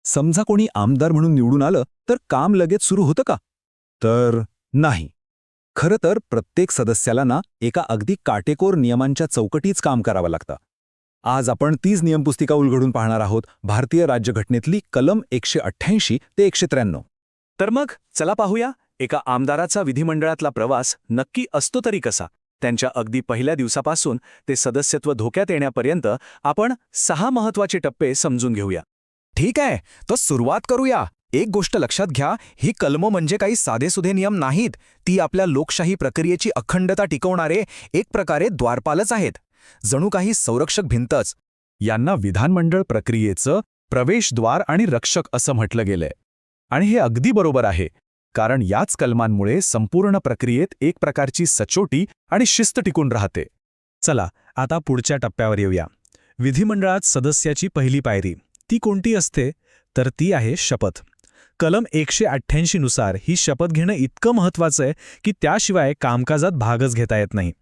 समजा कोणी आमदार म्हणून निवडून आलं तर काम लगेच सुरू होतं का? तर नाही. खरं तर प्रत्येक सदस्याला एका अगदी काटेकोर नियमांच्या चौकटीच काम करावं लागतं. आज आपण तीच नियमपुस्तिका उलगडून पाहणार आहोत, भारतीय राज्यघटनेतली कलम 188 ते 193. तर मग चला पाहूया, एका आमदाराचा विधिमंडळातला प्रवास नक्की असतो तरी कसा. त्यांच्या अगदी पहिल्या दिवसापासून ते सदस्यत्व धोक्यात येण्यापर्यंत आपण 6 महत्त्वाचे टप्पे समजून घेऊया. ठीक आहे, तर सुरुवात करूया. एक गोष्ट लक्षात घ्या, ही कलमं म्हणजे काही साधेसुधे नियम नाहीत. ती आपल्या लोकशाही प्रक्रियेची अखंडता टिकवणारे एक प्रकारे द्वारपालच आहेत. जणू काही संरक्षक भिंतच. यांना विधानमंडळ प्रक्रियेचं प्रवेशद्वार आणि रक्षक असं म्हटलं गेलंय. आणि हे अगदी बरोबर आहे, कारण याच कलमांमुळे संपूर्ण प्रक्रियेत एक प्रकारची सचोटी आणि शिस्त टिकून राहते. चला आता पुढच्या टप्प्यावर येऊया. विधिमंडळात सदस्याची पहिली पायरी ती कोणती असते? तर ती आहे शपथ. कलम 188 नुसार ही शपथ घेणं इतकं महत्त्वाचं आहे की त्याशिवाय कामकाजात भागच घेता येत नाही.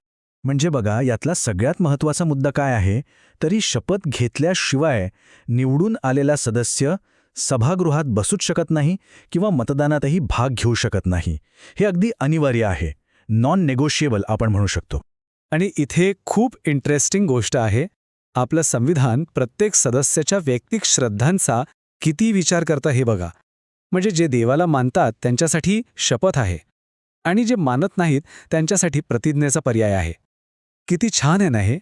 म्हणजे बघा, यातला सगळ्यात महत्त्वाचा मुद्दा काय आहे, तर ही शपथ घेतल्याशिवाय निवडून आलेला सदस्य सभागृहात बसूच शकत नाही किंवा मतदानातही भाग घेऊ शकत नाही. हे अगदी अनिवार्य आहे. नॉन नेगोशिएबल आपण म्हणू शकतो. आणि इथे खूप इंटरेस्टिंग गोष्ट आहे. आपलं संविधान प्रत्येक सदस्याच्या वैयक्तिक श्रद्धांचा किती विचार करतं हे बघा. म्हणजे जे देवाला मानतात त्यांच्यासाठी शपथ आहे आणि जे मानत नाहीत त्यांच्यासाठी प्रतिज्ञेचा पर्याय आहे. किती छान आहे ना हे?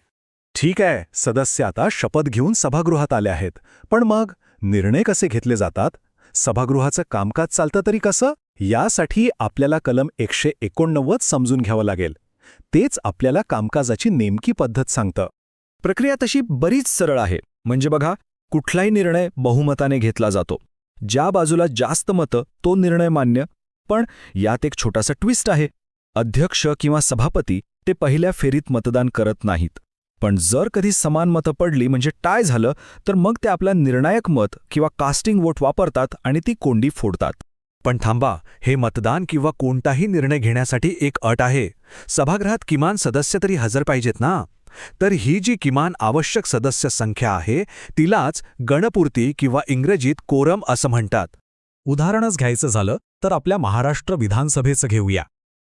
ठीक आहे, सदस्य आता शपथ घेऊन सभागृहात आले आहेत. पण मग निर्णय कसे घेतले जातात? सभागृहाचं कामकाज चालतं तरी कसं? यासाठी आपल्याला कलम 189 समजून घ्यावं लागेल. तेच आपल्याला कामकाजाची नेमकी पद्धत सांगतं. प्रक्रिया तशी बरीच सरळ आहे. म्हणजे बघा, कुठलाही निर्णय बहुमताने घेतला जातो. ज्या बाजूला जास्त मतं तो निर्णय मान्य. पण यात एक छोटासा ट्विस्ट आहे. अध्यक्ष किंवा सभापती ते पहिल्या फेरीत मतदान करत नाहीत. पण जर कधी समान मतं पडली म्हणजे टाय झालं तर मग ते आपलं निर्णायक मत किंवा कास्टिंग वोट वापरतात आणि ती कोंडी फोडतात. पण थांबा, हे मतदान किंवा कोणताही निर्णय घेण्यासाठी एक अट आहे. सभागृहात किमान सदस्य तरी हजर पाहिजेत ना. तर ही जी किमान आवश्यक सदस्य संख्या आहे तिलाच गणपूर्ती किंवा इंग्रजीत कोरम असं म्हणतात. उदाहरणच घ्यायचं झालं तर आपल्या महाराष्ट्र विधानसभेचं घेऊया.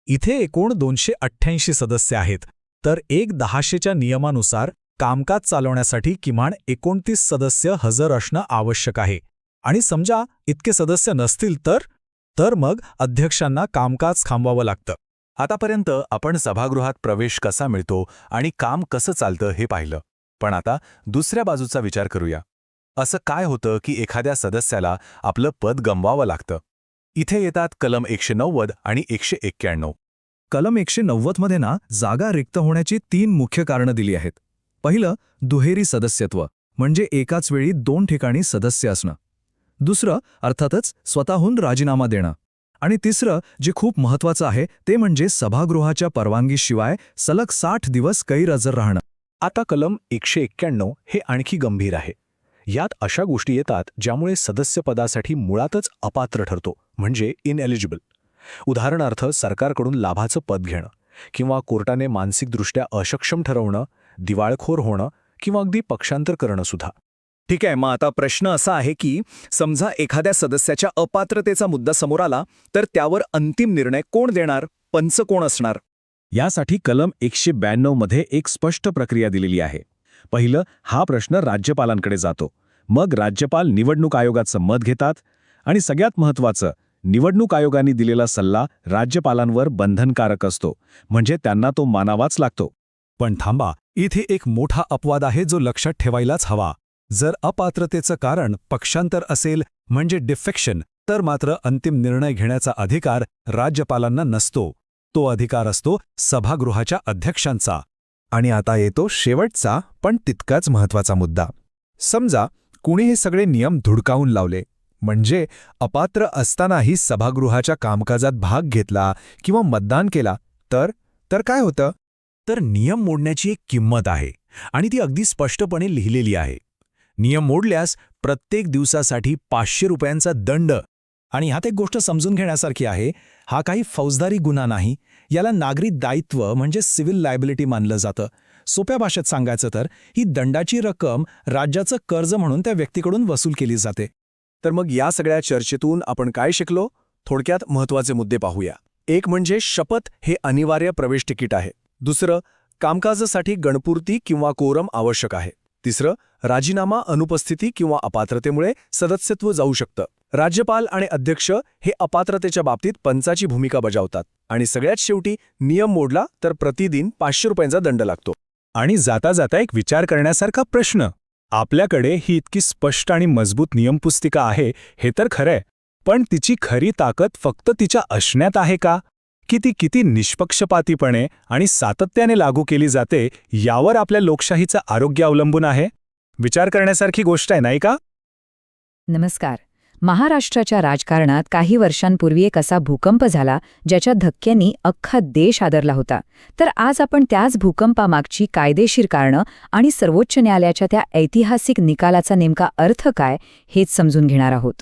इथे एकूण 288 सदस्य आहेत. तर 1/10च्या नियमानुसार कामकाज चालवण्यासाठी किमान 29 सदस्य हजर असणं आवश्यक आहे. आणि समजा इतके सदस्य नसतील तर मग अध्यक्षांना कामकाज थांबवावं लागतं. आतापर्यंत आपण सभागृहात प्रवेश कसा मिळतो आणि काम कसं चालतं हे पाहिलं. पण आता दुसऱ्या बाजूचा विचार करूया. असं काय होतं की एखाद्या सदस्याला आपलं पद गमवावं लागतं? इथे येतात कलम 190 आणि 191. कलम 190 मध्ये जागा रिक्त होण्याची 3 मुख्य कारणं दिली आहेत. पहिलं, दुहेरी सदस्यत्व म्हणजे एकाच वेळी 2 ठिकाणी सदस्य असणं. दुसरं, अर्थातच स्वतःहून राजीनामा देणं. आणि तिसरं, जे खूप महत्त्वाचं आहे, ते म्हणजे सभागृहाच्या परवानगीशिवाय सलग 60 दिवस गैरहजर राहणं. आता कलम 191 हे आणखी गंभीर आहे. यात अशा गोष्टी येतात ज्यामुळे सदस्यपदासाठी मुळातच अपात्र ठरतो, म्हणजे इनएलिजिबल. उदाहरणार्थ, सरकारकडून लाभाचं पद घेणं किंवा कोर्टाने मानसिकदृष्ट्या असक्षम ठरवणं, दिवाळखोर होणं किंवा अगदी पक्षांतर करणं सुद्धा. ठीक आहे, मग आता प्रश्न असा आहे की समजा एखाद्या सदस्याच्या अपात्रतेचा मुद्दा समोर आला तर त्यावर अंतिम निर्णय कोण देणार? पंच कोण असणार? यासाठी कलम 192 मध्ये एक स्पष्ट प्रक्रिया दिलेली आहे. पहिलं, हा प्रश्न राज्यपालांकडे जातो. मग राज्यपाल निवडणूक आयोगाचं मत घेतात. आणि सगळ्यात महत्त्वाचं, निवडणूक आयोगाने दिलेला सल्ला राज्यपालांवर बंधनकारक असतो, म्हणजे त्यांना तो मानावाच लागतो. पण थांबा, इथे एक मोठा अपवाद आहे जो लक्षात ठेवायलाच हवा. जर अपात्रतेचं कारण पक्षांतर असेल म्हणजे डिफेक्शन, तर मात्र अंतिम निर्णय घेण्याचा अधिकार राज्यपालांना नसतो. तो अधिकार असतो सभागृहाच्या अध्यक्षांचा. आणि आता येतो शेवटचा पण तितकाच महत्त्वाचा मुद्दा. समजा कुणी हे सगळे नियम धुडकावून लावले, म्हणजे अपात्र असतानाही सभागृहाच्या कामकाजात भाग घेतला किंवा मतदान केला, तर काय होतं? तर नियम मोडण्याची एक किंमत आहे आणि ती अगदी स्पष्टपणे लिहिलेली आहे. नियम मोडल्यास प्रत्येक दिवसासाठी 500 रुपयांचा दंड. आणि ह्यात एक गोष्ट समजून घेण्यासारखी आहे, हा काही फौजदारी गुन्हा नाही. याला नागरी दायित्व म्हणजे सिव्हिल लायबिलिटी मानलं जातं. सोप्या भाषेत सांगायचं तर ही दंडाची रक्कम राज्याचं कर्ज म्हणून त्या व्यक्तीकडून वसूल केली जाते. तर मग या सगळ्या चर्चेतून आपण काय शिकलो? थोडक्यात महत्त्वाचे मुद्दे पाहूया. एक म्हणजे शपथ हे अनिवार्य प्रवेश तिकीट आहे. दुसरं, कामकाजासाठी गणपूर्ती किंवा कोरम आवश्यक आहे. तिसरं, राजीनामा अनुपस्थिती किंवा अपात्रतेमुळे सदस्यत्व जाऊ शकतं. राज्यपाल आणि अध्यक्ष हे अपात्रतेच्या बाबतीत पंचाची भूमिका बजावतात. आणि सगळ्यात शेवटी नियम मोडला तर प्रतिदिन 500 रुपयांचा दंड लागतो. आणि जाता जाता एक विचार करण्यासारखा प्रश्न. आपल्याकडे ही इतकी स्पष्ट आणि मजबूत नियमपुस्तिका आहे हे तर खरंय, पण तिची खरी ताकद फक्त तिच्या असण्यात आहे का? की ती किती निष्पक्षपातीपणे आणि सातत्याने लागू केली जाते यावर आपल्या लोकशाहीचं आरोग्य अवलंबून आहे? विचार करण्यासारखी गोष्ट आहे, नाही का? नमस्कार. महाराष्ट्राच्या राजकारणात काही वर्षांपूर्वी एक असा भूकंप झाला ज्याच्या धक्क्यांनी अख्खा देश हादरला होता. तर आज आपण त्याच भूकंपामागची कायदेशीर कारणं आणि सर्वोच्च न्यायालयाच्या त्या ऐतिहासिक निकालाचा नेमका अर्थ काय हेच समजून घेणार आहोत.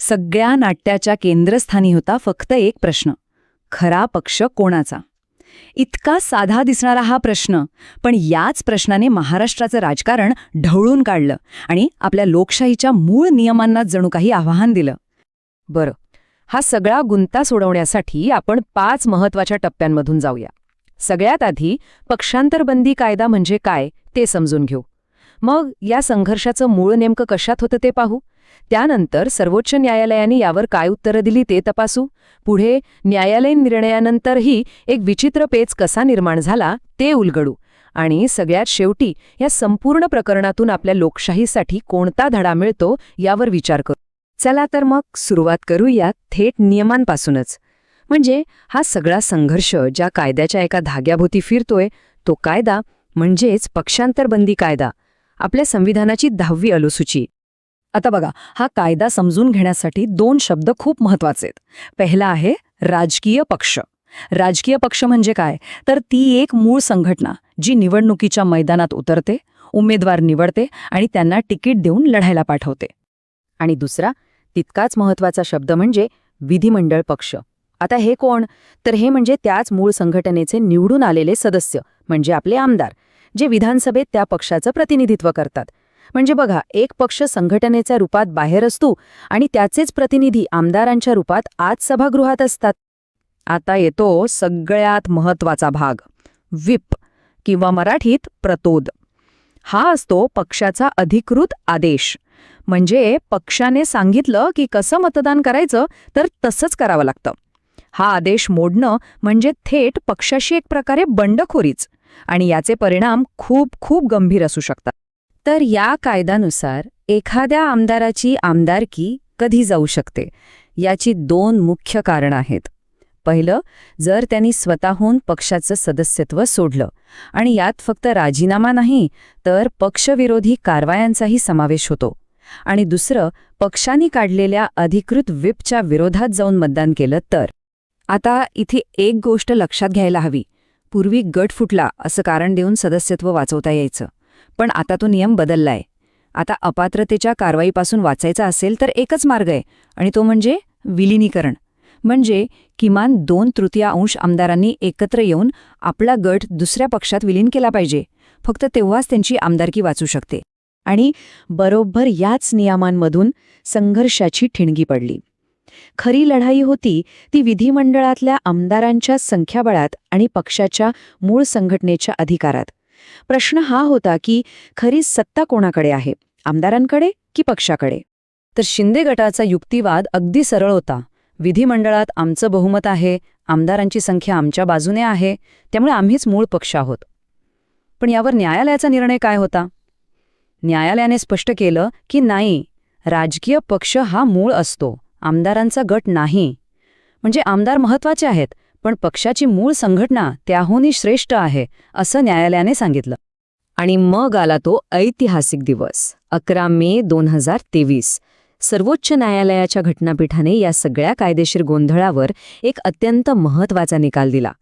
सगळ्या नाट्याच्या केंद्रस्थानी होता फक्त एक प्रश्न: खरा पक्ष कोणाचा? इतका साधा दिसणारा हा प्रश्न, पण याच प्रश्नाने महाराष्ट्राचं राजकारण ढवळून काढलं आणि आपल्या लोकशाहीच्या मूळ नियमांना जणू काही आव्हान दिलं. बरं, हा सगळा गुंता सोडवण्यासाठी आपण 5 महत्वाच्या टप्प्यांमधून जाऊया. सगळ्यात आधी पक्षांतरबंदी कायदा म्हणजे काय ते समजून घेऊ. मग या संघर्षाचं मूळ नेमकं कशात होतं ते पाहू. त्यानंतर सर्वोच्च न्यायालयाने यावर काय उत्तरं दिली ते तपासू. पुढे न्यायालयीन निर्णयानंतरही एक विचित्र पेच कसा निर्माण झाला ते उलगडू. आणि सगळ्यात शेवटी या संपूर्ण प्रकरणातून आपल्या लोकशाहीसाठी कोणता धडा मिळतो यावर विचार करू. चला तर मग सुरुवात करूया थेट नियमांपासूनच. म्हणजे हा सगळा संघर्ष ज्या कायद्याच्या एका धाग्याभोवती फिरतोय तो कायदा म्हणजेच पक्षांतरबंदी कायदा, आपल्या संविधानाची 10वी अनुसूची. आता बघा, हा कायदा समजून घेण्यासाठी 2 शब्द खूप महत्वाचे आहेत. पहिला आहे राजकीय पक्ष. राजकीय पक्ष म्हणजे काय? तर ती एक मूळ संघटना जी निवडणुकीच्या मैदानात उतरते, उमेदवार निवडते आणि त्यांना तिकीट देऊन लढायला पाठवते. आणि दुसरा तितकाच महत्वाचा शब्द म्हणजे विधिमंडळ पक्ष. आता हे कोण? तर हे म्हणजे त्याच मूळ संघटनेचे निवडून आलेले सदस्य, म्हणजे आपले आमदार, जे विधानसभेत त्या पक्षाचं प्रतिनिधित्व करतात. म्हणजे बघा, एक पक्ष संघटनेच्या रूपात बाहेर असतो आणि त्याचेच प्रतिनिधी आमदारांच्या रूपात आज सभागृहात असतात. आता येतो सगळ्यात महत्वाचा भाग, व्हिप किंवा मराठीत प्रतोद. हा असतो पक्षाचा अधिकृत आदेश. म्हणजे पक्षाने सांगितलं की कसं मतदान करायचं तर तसंच करावं लागतं. हा आदेश मोडणं म्हणजे थेट पक्षाशी एक प्रकारे बंडखोरीच, आणि याचे परिणाम खूप खूप गंभीर असू शकतात. तर या कायद्यानुसार एखाद्या आमदाराची आमदारकी कधी जाऊ शकते याची 2 मुख्य कारणं आहेत. पहिलं, जर त्यांनी स्वतःहून पक्षाचं सदस्यत्व सोडलं, आणि यात फक्त राजीनामा नाही तर पक्षविरोधी कारवायांचाही समावेश होतो. आणि दुसरं, पक्षाने काढलेल्या अधिकृत व्हिपच्या विरोधात जाऊन मतदान केलं तर. आता इथे एक गोष्ट लक्षात घ्यायला हवी. पूर्वी गट फुटला असं कारण देऊन सदस्यत्व वाचवता यायचं, पण आता तो नियम बदललाय. आता अपात्रतेच्या कारवाईपासून वाचायचा असेल तर एकच मार्ग आहे, आणि तो म्हणजे विलिनीकरण. म्हणजे किमान 2/3 आमदारांनी एकत्र येऊन आपला गट दुसऱ्या पक्षात विलीन केला पाहिजे. फक्त तेव्हाच त्यांची आमदारकी वाचू शकते. आणि बरोबर याच नियमांमधून संघर्षाची ठिणगी पडली. खरी लढाई होती ती विधिमंडळातल्या आमदारांच्या संख्याबळात आणि पक्षाच्या मूळ संघटनेच्या अधिकारात. प्रश्न हा होता की खरी सत्ता कोणाकडे आहे, आमदारांकडे की पक्षाकडे? तर शिंदे गटाचा युक्तिवाद अगदी सरळ होता. विधिमंडळात आमचं बहुमत आहे, आमदारांची संख्या आमच्या बाजूने आहे, त्यामुळे आम्हीच मूळ पक्ष आहोत. पण यावर न्यायालयाचा निर्णय काय होता? न्यायालयाने स्पष्ट केलं की नाही, राजकीय पक्ष हा मूळ असतो, आमदारांचा गट नाही. म्हणजे आमदार महत्वाचे आहेत, पण पक्षाची मूळ संघटना त्याहूनही श्रेष्ठ आहे, असं न्यायालयाने सांगितलं. आणि मग आला तो ऐतिहासिक दिवस, 11 मे 2023. सर्वोच्च न्यायालयाच्या घटनापीठाने या सगळ्या कायदेशीर गोंधळावर एक अत्यंत महत्वाचा निकाल दिला.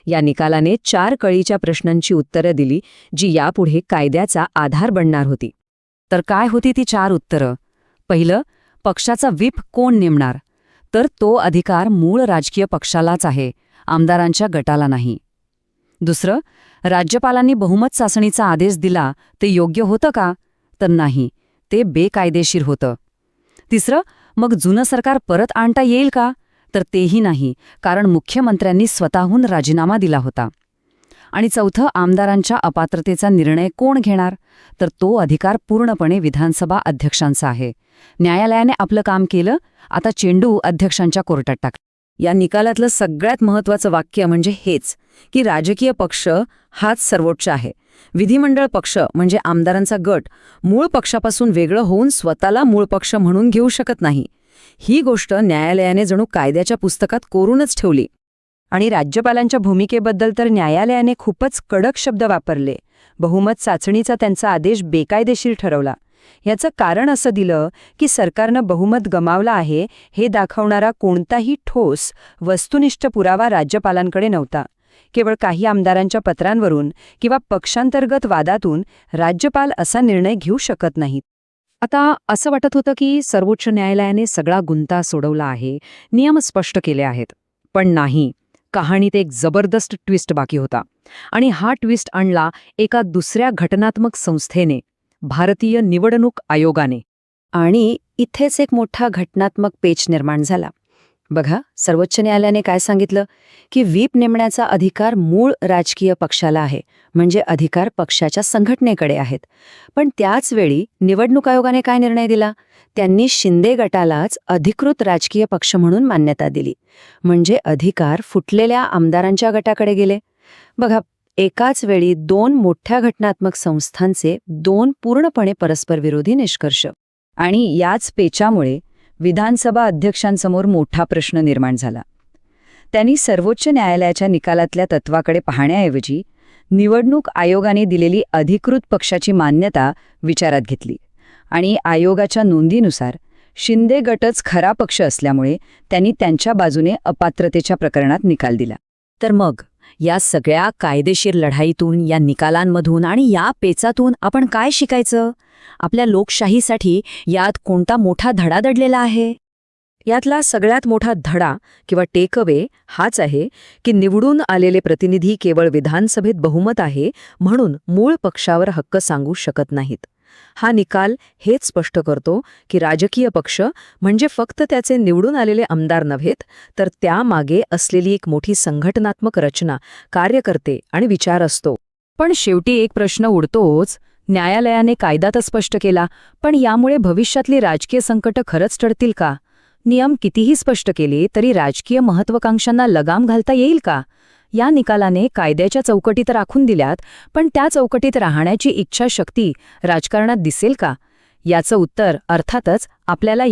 या निकालाने 4 कळीच्या प्रश्नांची उत्तरं दिली, जी यापुढे कायद्याचा आधार बनणार होती. तर काय होती ती 4 उत्तरं? पहिलं, पक्षाचा व्हिप कोण नेमणार? तर तो अधिकार मूळ राजकीय पक्षालाच आहे, आमदारांच्या गटाला नाही. दुसरं, राज्यपालांनी बहुमत चाचणीचा आदेश दिला ते योग्य होतं का? तर नाही, ते बेकायदेशीर होतं. तिसरं, मग जुनं सरकार परत आणता येईल का? तर तेही नाही, कारण मुख्यमंत्र्यांनी स्वतःहून राजीनामा दिला होता. आणि चौथं, आमदारांच्या अपात्रतेचा निर्णय कोण घेणार? तर तो अधिकार पूर्णपणे विधानसभा अध्यक्षांचा आहे. न्यायालयाने आपलं काम केलं, आता चेंडू अध्यक्षांच्या कोर्टात टाकला. या निकालातलं सगळ्यात महत्त्वाचं वाक्य म्हणजे हेच, की राजकीय पक्ष हाच सर्वोच्च आहे. विधिमंडळ पक्ष म्हणजे आमदारांचा गट मूळ पक्षापासून वेगळं होऊन स्वतःला मूळ पक्ष म्हणून घेऊ शकत नाही. ही गोष्ट न्यायालयाने जणू कायद्याच्या पुस्तकात कोरूनच ठेवली. आणि राज्यपालांच्या भूमिकेबद्दल तर न्यायालयाने खूपच कडक शब्द वापरले. बहुमत चाचणीचा त्यांचा आदेश बेकायदेशीर ठरवला. याचं कारण असं दिलं की सरकारनं बहुमत गमावलं आहे हे दाखवणारा कोणताही ठोस वस्तुनिष्ठ पुरावा राज्यपालांकडे नव्हता. केवळ काही आमदारांच्या पत्रांवरून किंवा पक्षांतर्गत वादातून राज्यपाल असा निर्णय घेऊ शकत नाहीत. आता असं वाटत होतं की सर्वोच्च न्यायालयाने सगळा गुंता सोडवला आहे, नियम स्पष्ट केले आहेत. पण नाही, कहाणीत एक जबरदस्त ट्विस्ट बाकी होता. आणि हा ट्विस्ट आणला एका दुसऱ्या घटनात्मक संस्थेने, भारतीय निवडणूक आयोगाने. आणि इथेच एक मोठा घटनात्मक पेच निर्माण झाला. बघा, सर्वोच्च न्यायालयाने काय सांगितलं की व्हीप नेमण्याचा अधिकार मूळ राजकीय पक्षाला आहे, म्हणजे अधिकार पक्षाच्या संघटनेकडे आहेत. पण त्याच वेळी निवडणूक आयोगाने काय निर्णय दिला? त्यांनी शिंदे गटालाच अधिकृत राजकीय पक्ष म्हणून मान्यता दिली. म्हणजे अधिकार फुटलेल्या आमदारांच्या गटाकडे गेले. बघा, एकाच वेळी दोन मोठ्या घटनात्मक संस्थांचे दोन पूर्णपणे परस्परविरोधी निष्कर्ष. आणि याच पेचामुळे विधानसभा अध्यक्षांसमोर मोठा प्रश्न निर्माण झाला. त्यांनी सर्वोच्च न्यायालयाच्या निकालातल्या तत्वाकडे पाहण्याऐवजी निवडणूक आयोगाने दिलेली अधिकृत पक्षाची मान्यता विचारात घेतली. आणि आयोगाच्या नोंदीनुसार शिंदे गटच खरा पक्ष असल्यामुळे त्यांनी त्यांच्या बाजूने अपात्रतेच्या प्रकरणात निकाल दिला. तर मग या सगळ्या कायदेशीर लढाईतून, या निकालांमधून आणि या पेचातून आपण काय शिकायचं? आपल्या लोकशाहीसाठी यात कोणता मोठा धडा दडलेला आहे? यातला सगळ्यात मोठा धडा किंवा टेक अवे हाच आहे की निवडून आलेले प्रतिनिधी केवळ विधानसभेत बहुमत आहे म्हणून मूळ पक्षावर हक्क सांगू शकत नाहीत. हा निकाल हेच स्पष्ट करतो की राजकीय पक्ष म्हणजे फक्त त्याचे निवडून आलेले आमदार नव्हेत, तर त्यामागे असलेली एक मोठी संघटनात्मक रचना, कार्यकर्ते आणि विचार असतो. पण शेवटी एक प्रश्न उडतोच. न्यायालयाने कायदा तर स्पष्ट केला, पण यामुळे भविष्यातली राजकीय संकटं खरंच टळतील का? नियम कितीही स्पष्ट केले तरी राजकीय महत्त्वाकांक्षांना लगाम घालता येईल का? या निकालाने कायद्याच्या चौकटी तर आखून दिल्यात, पण त्या चौकटीत राहण्याची इच्छाशक्ती राजकारणात दिसेल का? याचं उत्तर अर्थातच आपल्याला